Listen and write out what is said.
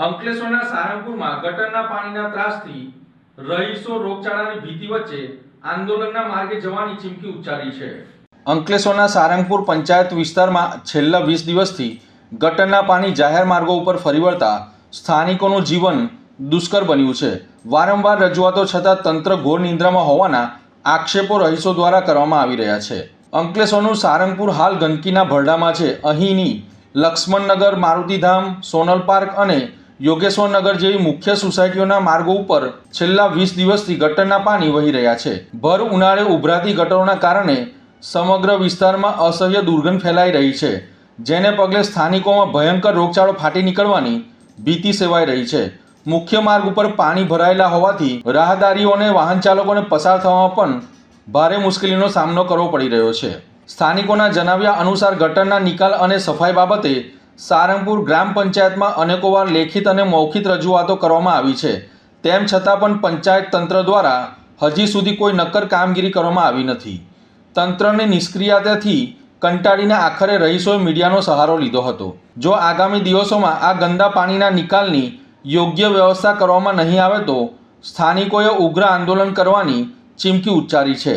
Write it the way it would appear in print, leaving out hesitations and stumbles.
અંકલેશ્વરના સારંગપુરમાં ગટરના પાણીના ત્રાસથી રહીશો રોગચાળાની ભીતિ વચ્ચે આંદોલનના માર્ગે જવાની ચીમકી ઉચ્ચારી છે। અંકલેશ્વરના સારંગપુર પંચાયત વિસ્તારમાં છેલ્લા 20 દિવસથી ગટરના પાણી જાહેર માર્ગો ઉપર ફરી વળતા સ્થાનિકોનું જીવન દુષ્કર બન્યું છે। વારંવાર રજૂઆતો છતાં તંત્ર ઘોર નિંદ્રામાં હોવાના આક્ષેપો રહીશો દ્વારા કરવામાં આવી રહ્યા છે। અંકલેશ્વરનું સારંગપુર હાલ ગંદકીના ભરડામાં છે। અહીંની લક્ષ્મણનગર, મારુતિધામ, સોનલ પાર્ક અને યોગેશ્વરનગર જેવી મુખ્ય સોસાયટીઓના માર્ગો ઉપર છેલ્લા 20 દિવસથી ગટરના પાણી વહી રહ્યા છે। ભર ઉનાળે ઉભરાતી ગટરોના કારણે સમગ્ર વિસ્તારમાં અસહ્ય દુર્ગંધ ફેલાઈ રહી છે, જેને પગલે સ્થાનિકોમાં ભયંકર રોગચાળો ફાટી નીકળવાની ભીતિ સેવાઈ રહી છે। મુખ્ય માર્ગ ઉપર પાણી ભરાયેલા હોવાથી રાહદારીઓ અને વાહન ચાલકોને પસાર થવામાં પણ ભારે મુશ્કેલીનો સામનો કરવો પડી રહ્યો છે। સ્થાનિકોના જણાવ્યા અનુસાર ગટરના નિકાલ અને સફાઈ બાબતે સારંગપુર ગ્રામ પંચાયતમાં અનેકોવાર લેખિત અને મૌખિક રજૂઆતો કરવામાં આવી છે, તેમ છતાં પણ પંચાયત તંત્ર દ્વારા હજી સુધી કોઈ નક્કર કામગીરી કરવામાં આવી નથી। તંત્રની નિષ્ક્રિયતાથી કંટાળીને આખરે રહીશોએ મીડિયાનો સહારો લીધો હતો। જો આગામી દિવસોમાં આ ગંદા પાણીના નિકાલની યોગ્ય વ્યવસ્થા કરવામાં નહીં આવે તો સ્થાનિકોએ ઉગ્ર આંદોલન કરવાની ચીમકી ઉચ્ચારી છે।